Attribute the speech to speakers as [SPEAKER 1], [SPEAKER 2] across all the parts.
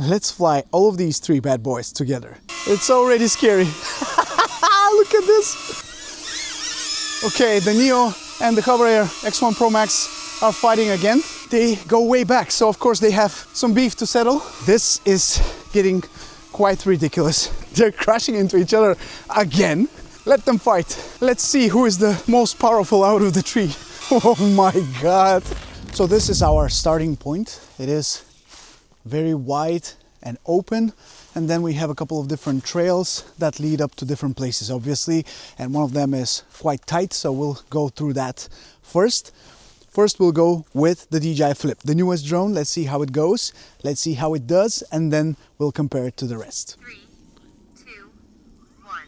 [SPEAKER 1] Let's fly all of these three bad boys together. It's already scary. Look at this. Okay, the Neo and the HoverAir X1 ProMax are fighting again. They go way back, so of course they have some beef to settle. This is getting quite ridiculous. They're crashing into each other again. Let them fight. Let's see who is the most powerful out of the three. Oh my God. So this is our starting point. It is very wide and open, and then we have a couple of different trails that lead up to different places, obviously, and one of them is quite tight, so we'll go through that first. First we'll go with the DJI Flip, the newest drone. Let's see how it goes, let's see how it does, and then we'll compare it to the rest.
[SPEAKER 2] 3, 2, 1.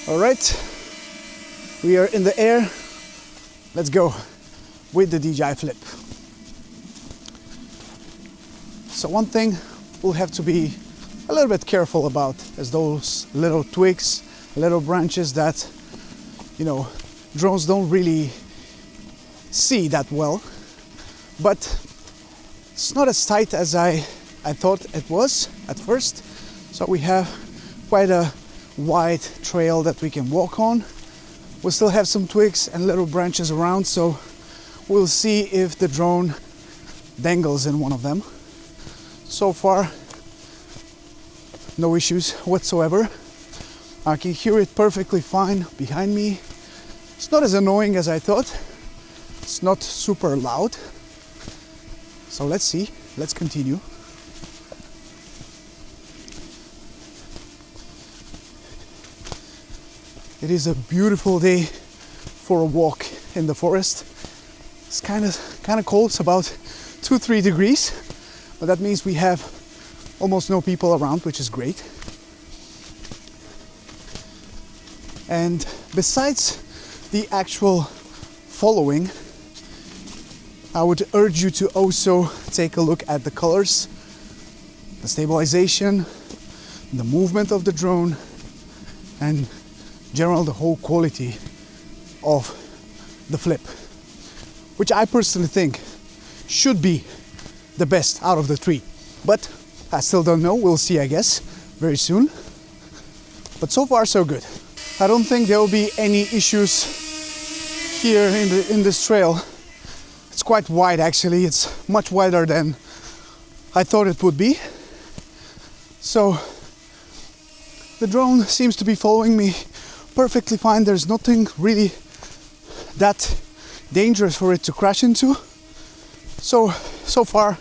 [SPEAKER 1] All right, we are in the air. Let's go with the DJI Flip. So one thing we'll have to be a little bit careful about is those little twigs, little branches that, you know, drones don't really see that well. But it's not as tight as I thought it was at first. So we have quite a wide trail that we can walk on. We still have some twigs and little branches around, so we'll see if the drone dangles in one of them. So far, no issues whatsoever. I can hear it perfectly fine behind me. It's not as annoying as I thought. It's not super loud. So let's see, let's continue. It is a beautiful day for a walk in the forest. It's kind of cold. It's about 2-3 degrees, but that means we have almost no people around, which is great. And besides the actual following, I would urge you to also take a look at the colors, the stabilization, the movement of the drone, and general the whole quality of the Flip, which I personally think should be the best out of the three. But I still don't know, we'll see, I guess, very soon. But so far so good. I don't think there will be any issues here in this trail. It's quite wide actually, it's much wider than I thought it would be. So the drone seems to be following me perfectly fine. There's nothing really that dangerous for it to crash into. So far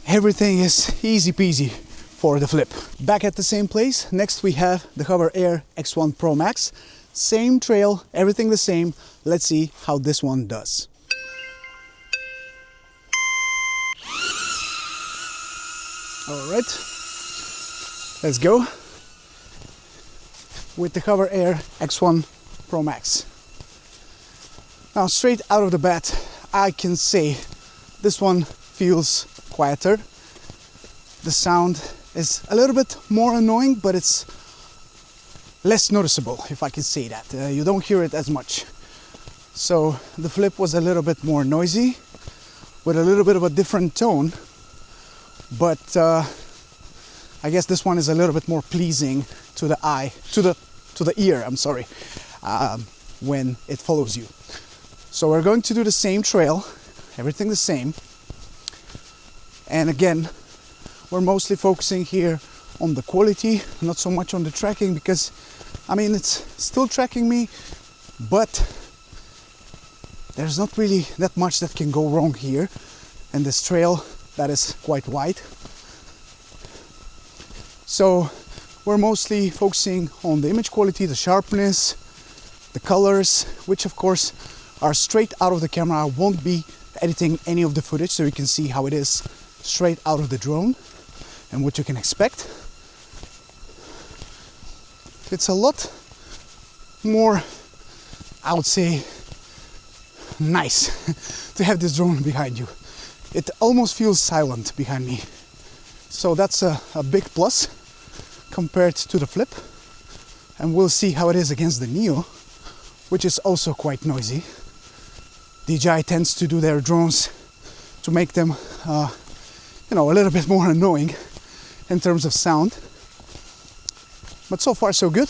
[SPEAKER 1] everything is easy peasy for the Flip. Back at the same place, next we have the HoverAir X1 ProMax. Same trail, everything the same. Let's see how this one does. All right, let's go with the HoverAir X1 ProMax. Now straight out of the bat, I can say this one feels quieter. The sound is a little bit more annoying, but it's less noticeable, if I can say that. You don't hear it as much. So the Flip was a little bit more noisy, with a little bit of a different tone, but I guess this one is a little bit more pleasing to the eye, to the ear, I'm sorry, when it follows you. So we're going to do the same trail, everything the same. And again, we're mostly focusing here on the quality, not so much on the tracking, because I mean, it's still tracking me, but there's not really that much that can go wrong here in this trail that is quite wide. So we're mostly focusing on the image quality, the sharpness, the colors, which of course are straight out of the camera. I won't be editing any of the footage, so you can see how it is straight out of the drone and what you can expect. It's a lot more, I would say, nice to have this drone behind you. It almost feels silent behind me. So that's a big plus compared to the Flip. And we'll see how it is against the Neo, which is also quite noisy. DJI tends to do their drones to make them you know, a little bit more annoying in terms of sound. But so far so good.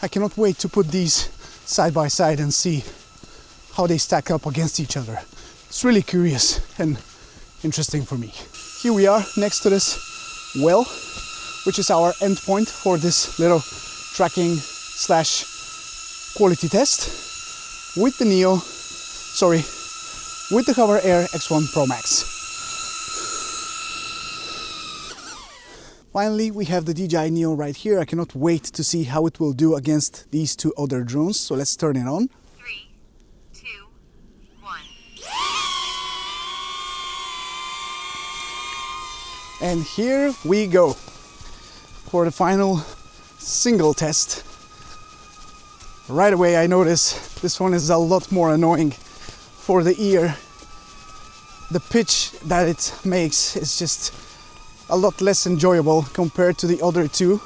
[SPEAKER 1] I cannot wait to put these side by side and see how they stack up against each other. It's really curious and interesting for me. Here we are next to this well, which is our endpoint for this little tracking slash quality test with the Neo, with the HoverAir X1 ProMax. Finally, we have the DJI Neo right here. I cannot wait to see how it will do against these two other drones. So let's turn it on.
[SPEAKER 2] 3, 2, 1.
[SPEAKER 1] And here we go for the final single test. Right away I notice this one is a lot more annoying for the ear. The pitch that it makes is just a lot less enjoyable compared to the other two.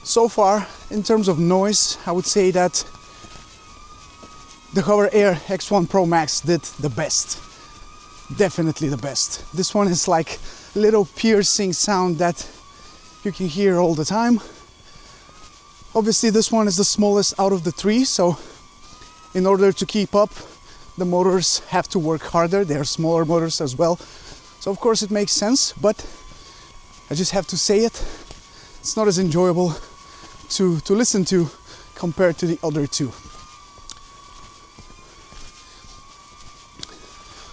[SPEAKER 1] So far, in terms of noise, I would say that the HoverAir X1 ProMax did the best. Definitely the best. This one is like little piercing sound that you can hear all the time. Obviously this one is the smallest out of the three, so in order to keep up, the motors have to work harder. They are smaller motors as well. So of course it makes sense, but I just have to say it. It's not as enjoyable to listen to compared to the other two.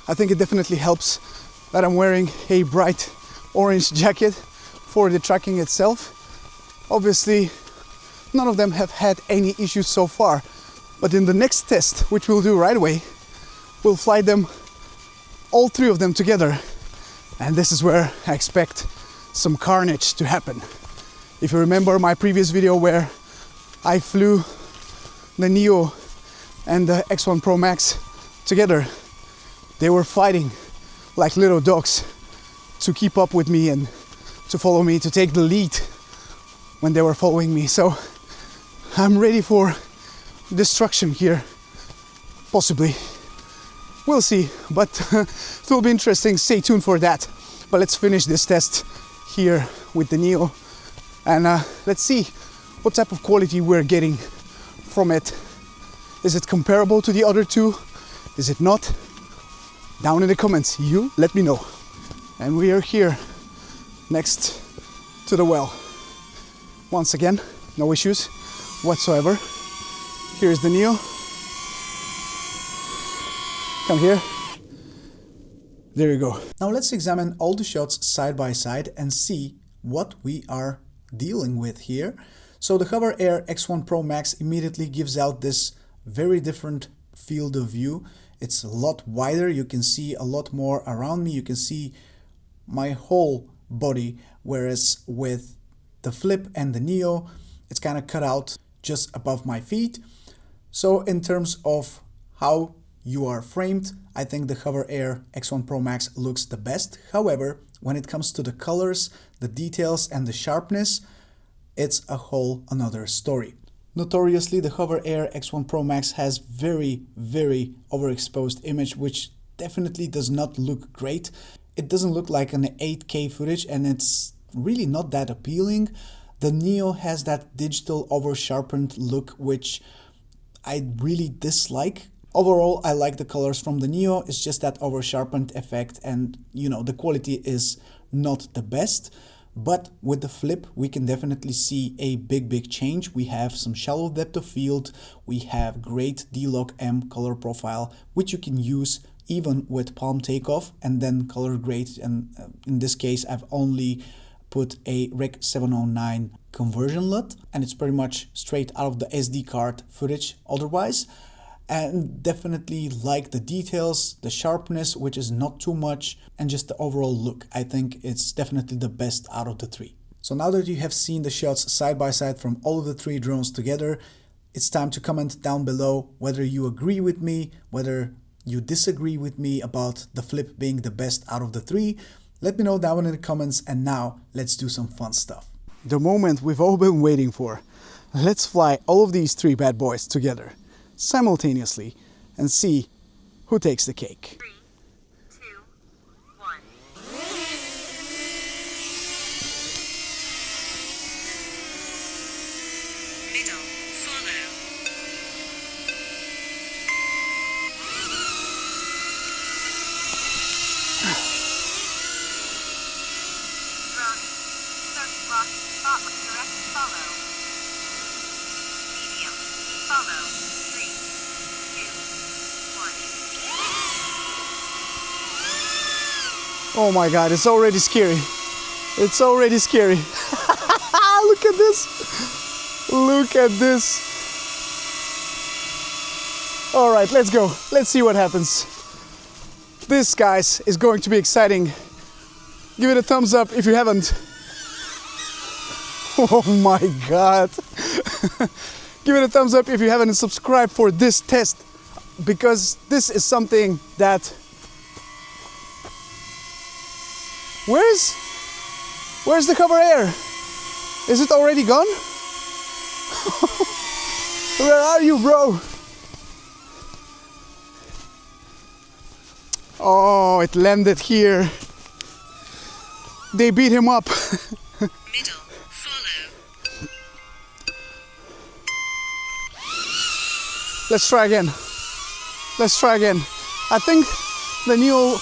[SPEAKER 1] I think it definitely helps that I'm wearing a bright orange jacket for the tracking itself. Obviously, none of them have had any issues so far, but in the next test, which we'll do right away, we'll fly them, all three of them together, and this is where I expect some carnage to happen. If you remember my previous video where I flew the Neo and the X1 ProMax together, they were fighting like little dogs to keep up with me and to follow me, to take the lead when they were following me. So I'm ready for destruction here, possibly. We'll see, but it will be interesting. Stay tuned for that. But let's finish this test here with the Neo and let's see what type of quality we're getting from it. Is it comparable to the other two? Is it not? Down in the comments, you let me know. And we are here next to the well. Once again, no issues whatsoever. Here's the Neo. Come here. There you go. Now let's examine all the shots side by side and see what we are dealing with here. So the HoverAir X1 ProMax immediately gives out this very different field of view. It's a lot wider. You can see a lot more around me. You can see my whole body, whereas with the Flip and the Neo, it's kind of cut out just above my feet. So in terms of how you are framed, I think the HoverAir X1 ProMax looks the best. However, when it comes to the colors, the details and the sharpness, it's a whole another story. Notoriously, the HoverAir X1 ProMax has very overexposed image, which definitely does not look great. It doesn't look like an 8K footage and it's really not that appealing. The Neo has that digital over-sharpened look, which I really dislike. Overall, I like the colors from the Neo. It's just that over-sharpened effect and, you know, the quality is not the best. But with the Flip, we can definitely see a big change. We have some shallow depth of field. We have great D-Log M color profile, which you can use even with palm takeoff and then color grade. And in this case, I've only put a Rec 709 conversion LUT, and it's pretty much straight out of the SD card footage otherwise. And definitely like the details, the sharpness, which is not too much, and just the overall look. I think it's definitely the best out of the three. So now that you have seen the shots side by side from all of the three drones together, it's time to comment down below whether you agree with me, whether you disagree with me about the Flip being the best out of the three. Let me know down in the comments, and now let's do some fun stuff. The moment we've all been waiting for. Let's fly all of these three bad boys together simultaneously and see who takes the cake.
[SPEAKER 2] 3, 2, 1. direct follow. Medium, follow. 3, 2, 1.
[SPEAKER 1] Oh my God, it's already scary. It's already scary. Look at this. Look at this. All right, let's go. Let's see what happens. This, guys, is going to be exciting. Give it a thumbs up if you haven't. Oh my God. Give it a thumbs up if you haven't, and subscribe for this test, because this is something that... Where's the HoverAir? Is it already gone? Where are you, bro? Oh, it landed here. They beat him up.
[SPEAKER 2] Middle, follow.
[SPEAKER 1] Let's try again. Let's try again. I think the Neo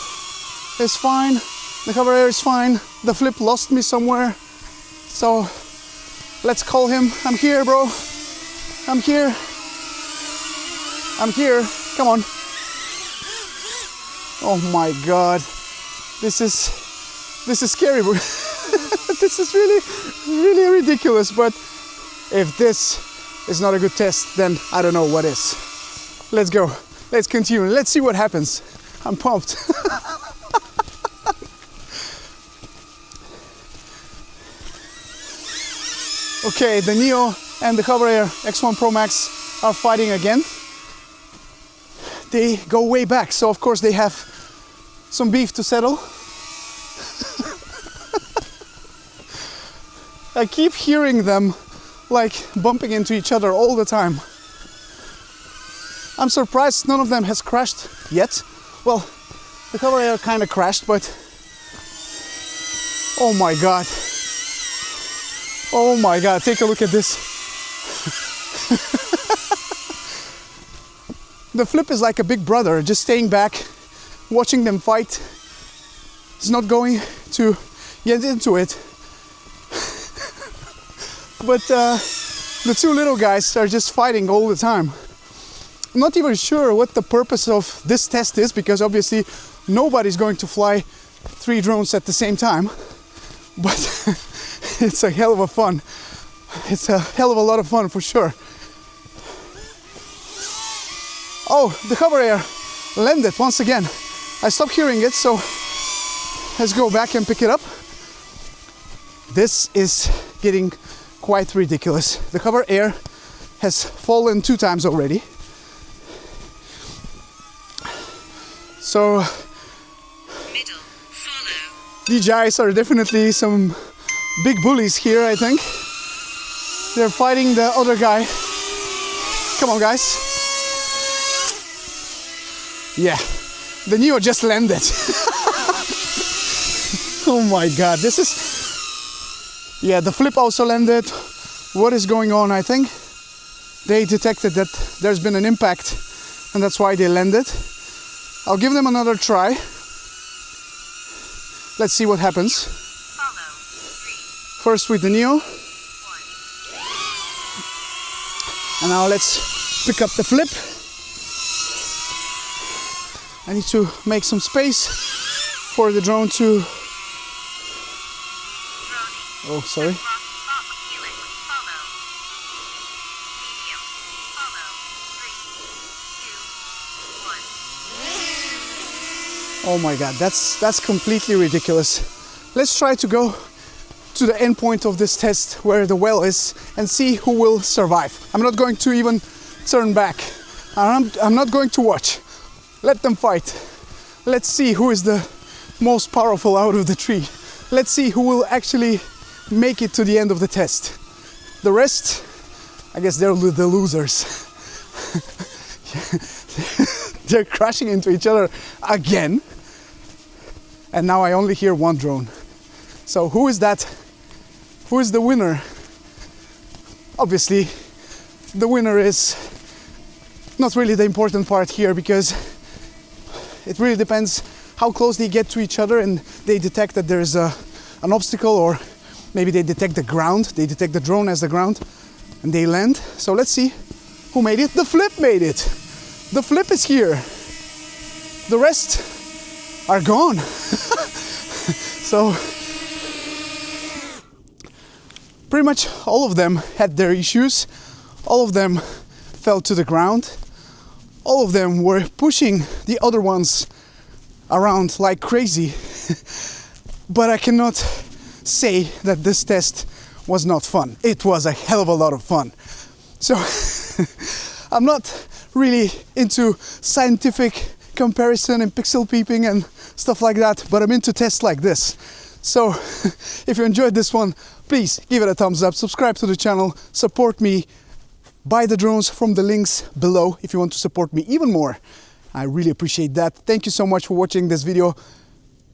[SPEAKER 1] is fine. The HoverAir is fine. The Flip lost me somewhere. So let's call him. I'm here, bro. I'm here. I'm here. Come on. Oh my God. This is scary, bro. This is really ridiculous. But if this is not a good test, then I don't know what is. Let's go. Let's continue. Let's see what happens. I'm pumped. Okay, the Neo and the HoverAir X1 ProMax are fighting again. They go way back, so of course they have some beef to settle. I keep hearing them like bumping into each other all the time. I'm surprised none of them has crashed yet. Well, the HoverAir kind of crashed, but oh my God. Oh my God, take a look at this. The Flip is like a big brother, just staying back, watching them fight. He's not going to get into it. But the two little guys are just fighting all the time. I'm not even sure what the purpose of this test is, because obviously nobody's going to fly 3 drones at the same time. But it's a hell of a fun. It's a hell of a lot of fun for sure. Oh, the HoverAir landed once again. I stopped hearing it, so let's go back and pick it up. This is getting quite ridiculous. The HoverAir has fallen 2 times already. So
[SPEAKER 2] Middle, follow.
[SPEAKER 1] DJIs are definitely some big bullies here, I think. They're fighting the other guy. Come on, guys. Yeah, the Neo just landed. Oh my God, this is... Yeah, the Flip also landed. What is going on? I think they detected that there's been an impact, and that's why they landed. I'll give them another try. Let's see what happens. First with the Neo. And now let's pick up the Flip. I need to make some space for the drone to... Oh, sorry. Oh my God, that's completely ridiculous. Let's try to go to the end point of this test where the well is and see who will survive. I'm not going to even turn back. I'm not going to watch. Let them fight. Let's see who is the most powerful out of the 3. Let's see who will actually make it to the end of the test. The rest, I guess they're the losers. They're crashing into each other again. And now I only hear 1 drone. So who is that? Who is the winner? Obviously, the winner is not really the important part here, because it really depends how close they get to each other and they detect that there is an obstacle or maybe they detect the ground, they detect the drone as the ground, and they land. So let's see who made it. The Flip made it. The Flip is here. The rest are gone. So pretty much all of them had their issues. All of them fell to the ground. All of them were pushing the other ones around like crazy. But I cannot say that this test was not fun. It was a hell of a lot of fun. So I'm not really into scientific comparison and pixel peeping and stuff like that, but I'm into tests like this. So if you enjoyed this one, please give it a thumbs up, subscribe to the channel, support me, buy the drones from the links below if you want to support me even more. I really appreciate that. Thank you so much for watching this video.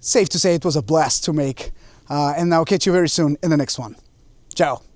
[SPEAKER 1] Safe to say it was a blast to make. And I'll catch you very soon in the next one. Ciao.